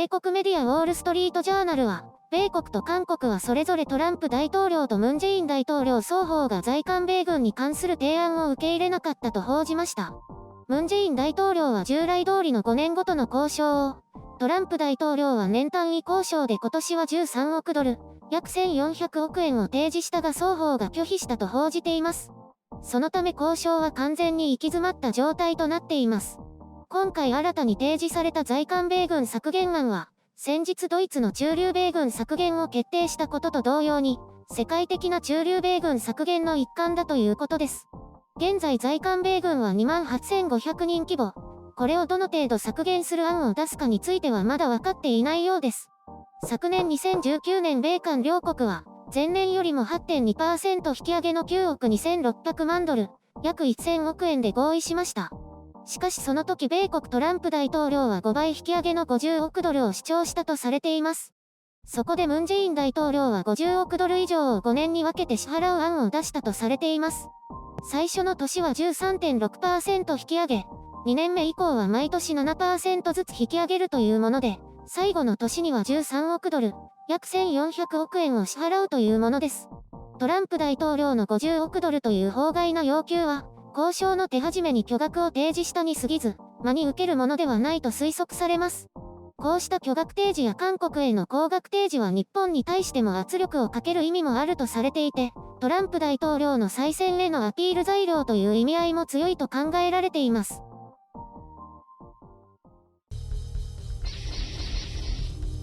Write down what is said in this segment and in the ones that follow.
米国メディアウォール・ストリート・ジャーナルは、米国と韓国はそれぞれトランプ大統領とムン・ジェイン大統領双方が在韓米軍に関する提案を受け入れなかったと報じました。ムン・ジェイン大統領は従来通りの5年ごとの交渉を、トランプ大統領は年単位交渉で今年は13億ドル、約1400億円を提示したが双方が拒否したと報じています。そのため交渉は完全に行き詰まった状態となっています。今回新たに提示された在韓米軍削減案は、先日ドイツの駐留米軍削減を決定したことと同様に、世界的な駐留米軍削減の一環だということです。現在在韓米軍は28,500人規模。これをどの程度削減する案を出すかについてはまだ分かっていないようです。昨年2019年米韓両国は、前年よりも 8.2% 引き上げの9億2600万ドル、約1000億円で合意しました。しかしその時米国トランプ大統領は5倍引き上げの50億ドルを主張したとされています。そこでムン・ジェイン大統領は50億ドル以上を5年に分けて支払う案を出したとされています。最初の年は 13.6% 引き上げ、2年目以降は毎年 7% ずつ引き上げるというもので、最後の年には13億ドル、約1400億円を支払うというものです。トランプ大統領の50億ドルという法外な要求は、交渉の手始めに巨額を提示したに過ぎず、真に受けるものではないと推測されます。こうした巨額提示や韓国への高額提示は日本に対しても圧力をかける意味もあるとされていて、トランプ大統領の再選へのアピール材料という意味合いも強いと考えられています。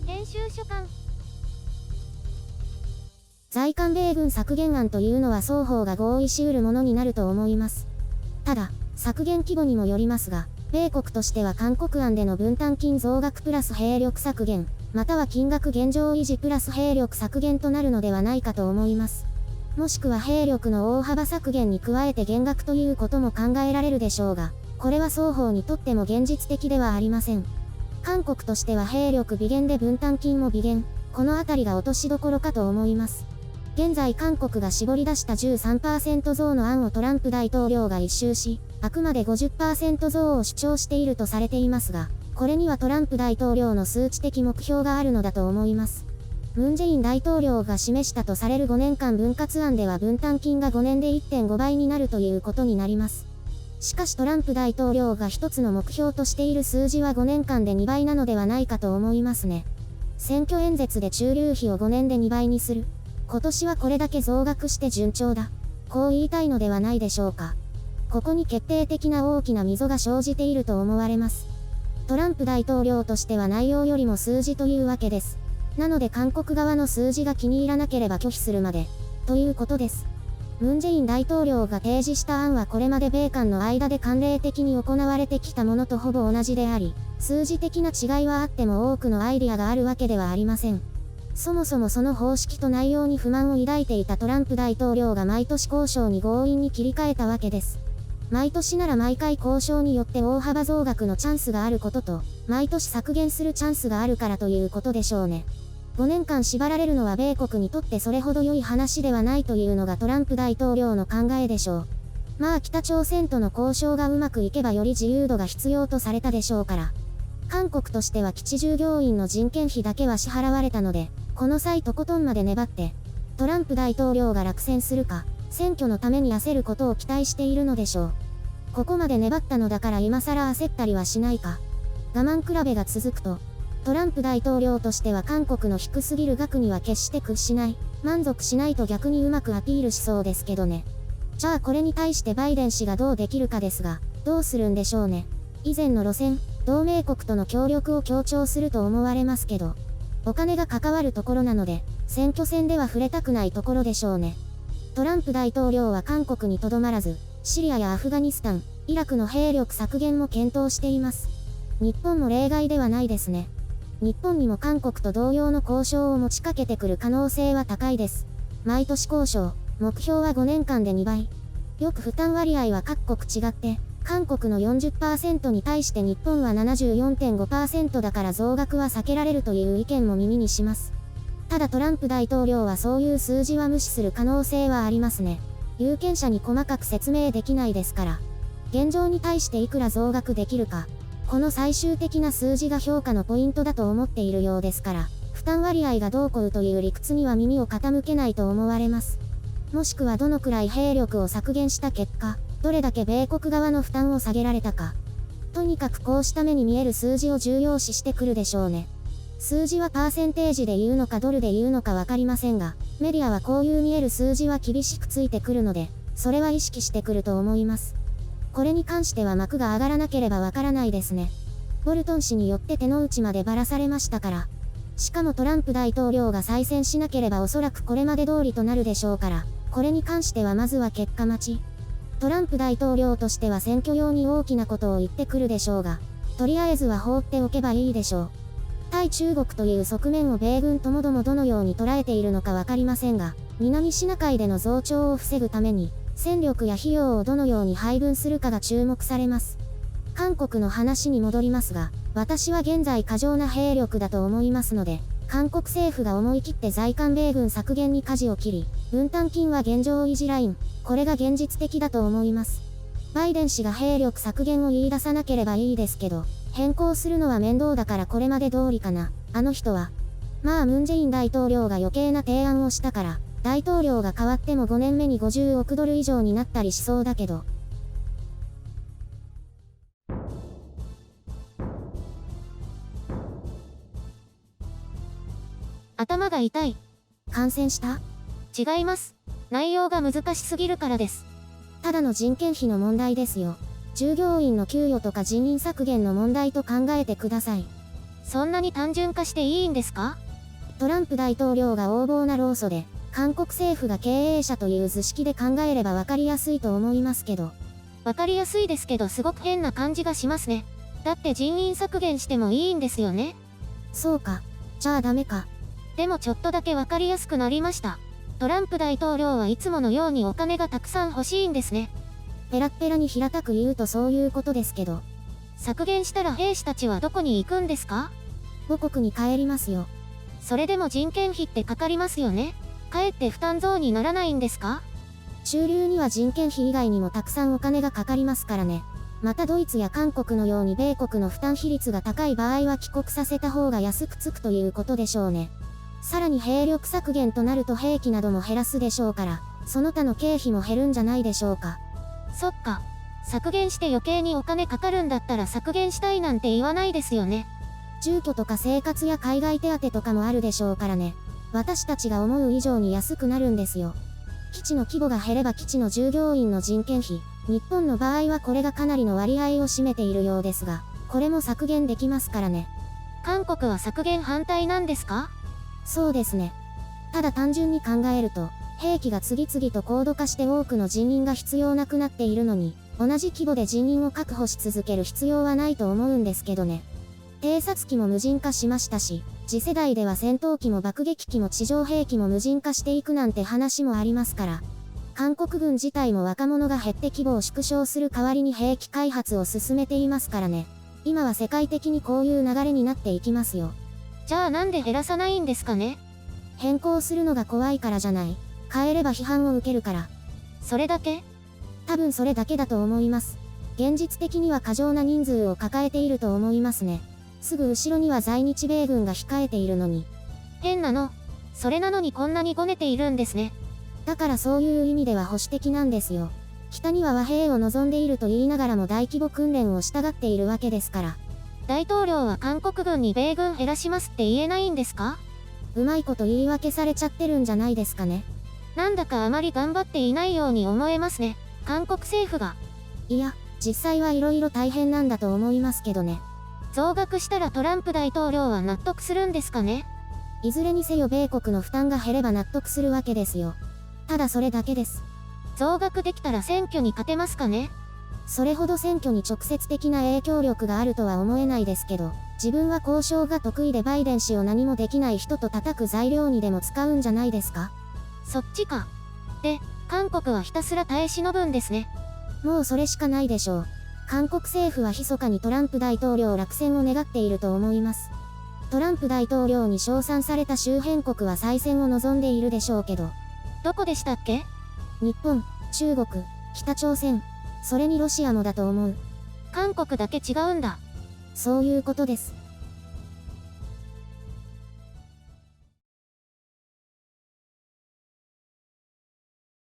編集所官在韓米軍削減案というのは双方が合意し得るものになると思います。ただ、削減規模にもよりますが、米国としては韓国案での分担金増額プラス兵力削減、または金額現状維持プラス兵力削減となるのではないかと思います。もしくは兵力の大幅削減に加えて減額ということも考えられるでしょうが、これは双方にとっても現実的ではありません。韓国としては兵力微減で分担金も微減、このあたりが落としどころかと思います。現在韓国が絞り出した 13% 増の案をトランプ大統領が一蹴し、あくまで 50% 増を主張しているとされていますが、これにはトランプ大統領の数値的目標があるのだと思います。ムン・ジェイン大統領が示したとされる5年間分割案では分担金が5年で 1.5 倍になるということになります。しかしトランプ大統領が一つの目標としている数字は5年間で2倍なのではないかと思いますね。選挙演説で駐留費を5年で2倍にする。今年はこれだけ増額して順調だ。こう言いたいのではないでしょうか。ここに決定的な大きな溝が生じていると思われます。トランプ大統領としては内容よりも数字というわけです。なので韓国側の数字が気に入らなければ拒否するまで、ということです。ムン・ジェイン大統領が提示した案はこれまで米韓の間で慣例的に行われてきたものとほぼ同じであり、数字的な違いはあっても多くのアイディアがあるわけではありません。そもそもその方式と内容に不満を抱いていたトランプ大統領が毎年交渉に強引に切り替えたわけです。毎年なら毎回交渉によって大幅増額のチャンスがあることと、毎年削減するチャンスがあるからということでしょうね。5年間縛られるのは米国にとってそれほど良い話ではないというのがトランプ大統領の考えでしょう。まあ北朝鮮との交渉がうまくいけばより自由度が必要とされたでしょうから。韓国としては基地従業員の人件費だけは支払われたので、この際とことんまで粘って、トランプ大統領が落選するか、選挙のために焦ることを期待しているのでしょう。ここまで粘ったのだから今更焦ったりはしないか。我慢比べが続くと、トランプ大統領としては韓国の低すぎる額には決して屈しない、満足しないと逆にうまくアピールしそうですけどね。じゃあこれに対してバイデン氏がどうできるかですが、どうするんでしょうね。以前の路線、同盟国との協力を強調すると思われますけど、お金が関わるところなので、選挙戦では触れたくないところでしょうね。トランプ大統領は韓国にとどまらず、シリアやアフガニスタン、イラクの兵力削減も検討しています。日本も例外ではないですね。日本にも韓国と同様の交渉を持ちかけてくる可能性は高いです。毎年交渉、目標は5年間で2倍。よく負担割合は各国違って、韓国の 40% に対して日本は 74.5% だから増額は避けられるという意見も耳にします。ただトランプ大統領はそういう数字は無視する可能性はありますね。有権者に細かく説明できないですから。現状に対していくら増額できるか、この最終的な数字が評価のポイントだと思っているようですから、負担割合がどうこうという理屈には耳を傾けないと思われます。もしくはどのくらい兵力を削減した結果、どれだけ米国側の負担を下げられたか。とにかくこうした目に見える数字を重要視してくるでしょうね。数字はパーセンテージで言うのかドルで言うのかわかりませんが、メディアはこういう見える数字は厳しくついてくるので、それは意識してくると思います。これに関しては幕が上がらなければわからないですね。ボルトン氏によって手の内までばらされましたから。しかもトランプ大統領が再選しなければおそらくこれまで通りとなるでしょうから、これに関してはまずは結果待ち。トランプ大統領としては選挙用に大きなことを言ってくるでしょうが、とりあえずは放っておけばいいでしょう。対中国という側面を米軍ともどもどのように捉えているのかわかりませんが、南シナ海での増長を防ぐために、戦力や費用をどのように配分するかが注目されます。韓国の話に戻りますが、私は現在過剰な兵力だと思いますので、韓国政府が思い切って在韓米軍削減に舵を切り、分担金は現状維持ライン、これが現実的だと思います。バイデン氏が兵力削減を言い出さなければいいですけど、変更するのは面倒だからこれまで通りかな、あの人は。まあムンジェイン大統領が余計な提案をしたから、大統領が変わっても5年目に50億ドル以上になったりしそうだけど。頭が痛い。感染した？違います。内容が難しすぎるからです。ただの人件費の問題ですよ。従業員の給与とか人員削減の問題と考えてください。そんなに単純化していいんですか？トランプ大統領が横暴な労組で、韓国政府が経営者という図式で考えれば分かりやすいと思いますけど。分かりやすいですけどすごく変な感じがしますね。だって人員削減してもいいんですよね。そうか。じゃあダメか。でもちょっとだけ分かりやすくなりました。トランプ大統領はいつものようにお金がたくさん欲しいんですね。ペラッペラに平たく言うとそういうことですけど。削減したら兵士たちはどこに行くんですか？母国に帰りますよ。それでも人件費ってかかりますよね。かえって負担増にならないんですか？駐留には人件費以外にもたくさんお金がかかりますからね。またドイツや韓国のように米国の負担比率が高い場合は帰国させた方が安くつくということでしょうね。さらに兵力削減となると兵器なども減らすでしょうから、その他の経費も減るんじゃないでしょうか。そっか。削減して余計にお金かかるんだったら削減したいなんて言わないですよね。住居とか生活や海外手当とかもあるでしょうからね。私たちが思う以上に安くなるんですよ。基地の規模が減れば基地の従業員の人件費、日本の場合はこれがかなりの割合を占めているようですが、これも削減できますからね。韓国は削減反対なんですか？そうですね。ただ単純に考えると、兵器が次々と高度化して多くの人員が必要なくなっているのに、同じ規模で人員を確保し続ける必要はないと思うんですけどね。偵察機も無人化しましたし、次世代では戦闘機も爆撃機も地上兵器も無人化していくなんて話もありますから。韓国軍自体も若者が減って規模を縮小する代わりに兵器開発を進めていますからね。今は世界的にこういう流れになっていきますよ。じゃあなんで減らさないんですかね？変更するのが怖いからじゃない。変えれば批判を受けるから。それだけ？多分それだけだと思います。現実的には過剰な人数を抱えていると思いますね。すぐ後ろには在日米軍が控えているのに。変なの。それなのにこんなにごねているんですね。だからそういう意味では保守的なんですよ。北には和平を望んでいると言いながらも大規模訓練を従っているわけですから。大統領は韓国軍に米軍減らしますって言えないんですか？うまいこと言い訳されちゃってるんじゃないですかね。なんだかあまり頑張っていないように思えますね。韓国政府が。いや、実際はいろいろ大変なんだと思いますけどね。増額したらトランプ大統領は納得するんですかね？いずれにせよ米国の負担が減れば納得するわけですよ。ただそれだけです。増額できたら選挙に勝てますかね？それほど選挙に直接的な影響力があるとは思えないですけど、自分は交渉が得意でバイデン氏を何もできない人と叩く材料にでも使うんじゃないですか？そっちか。で、韓国はひたすら耐え忍ぶんですね。もうそれしかないでしょう。韓国政府は密かにトランプ大統領落選を願っていると思います。トランプ大統領に称賛された周辺国は再選を望んでいるでしょうけど。どこでしたっけ？日本、中国、北朝鮮、それにロシアもだと思う。韓国だけ違うんだ。そういうことです。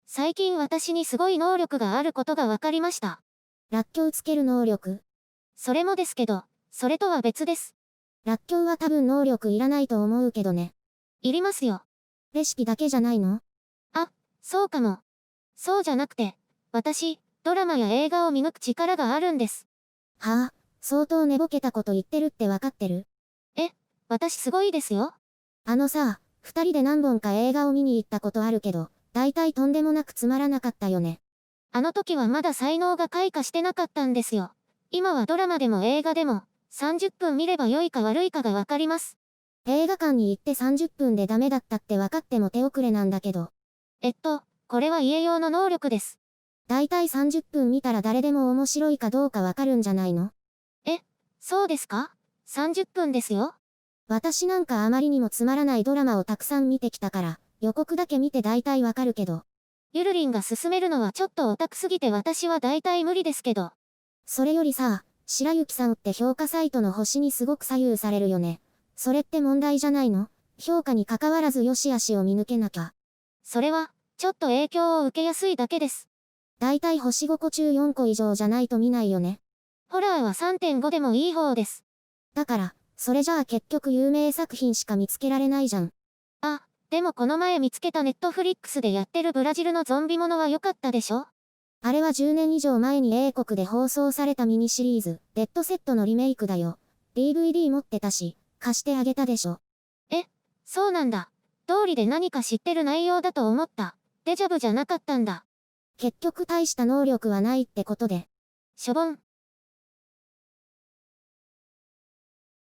最近私にすごい能力があることが分かりました。らっきょうつける能力。それもですけど、それとは別です。らっきょうは多分能力いらないと思うけどね。いりますよ。レシピだけじゃないの？そうかも。そうじゃなくて、私、ドラマや映画を見抜く力があるんです。はあ、相当寝ぼけたこと言ってるってわかってる？私すごいですよ。あのさ、二人で何本か映画を見に行ったことあるけど、大体とんでもなくつまらなかったよね。あの時はまだ才能が開花してなかったんですよ。今はドラマでも映画でも、30分見れば良いか悪いかがわかります。映画館に行って30分でダメだったって分かっても手遅れなんだけど。これは家用の能力です。大体30分見たら誰でも面白いかどうかわかるんじゃないの？そうですか？ 30 分ですよ。私なんかあまりにもつまらないドラマをたくさん見てきたから、予告だけ見て大体わかるけど。ゆるりんが勧めるのはちょっとオタクすぎて私は大体無理ですけど。それよりさ、白雪さんって評価サイトの星にすごく左右されるよね。それって問題じゃないの？評価に関わらず良し悪しを見抜けなきゃ。それは、ちょっと影響を受けやすいだけです。大体星5個中4個以上じゃないと見ないよね。ホラーは 3.5 でもいい方です。だから、それじゃあ結局有名作品しか見つけられないじゃん。でもこの前見つけたネットフリックスでやってるブラジルのゾンビものは良かったでしょ？あれは10年以上前に英国で放送されたミニシリーズ、デッドセットのリメイクだよ。DVD 持ってたし、貸してあげたでしょ。そうなんだ。通りで何か知ってる内容だと思った。デジャブじゃなかったんだ。結局大した能力はないってことで。しょぼん。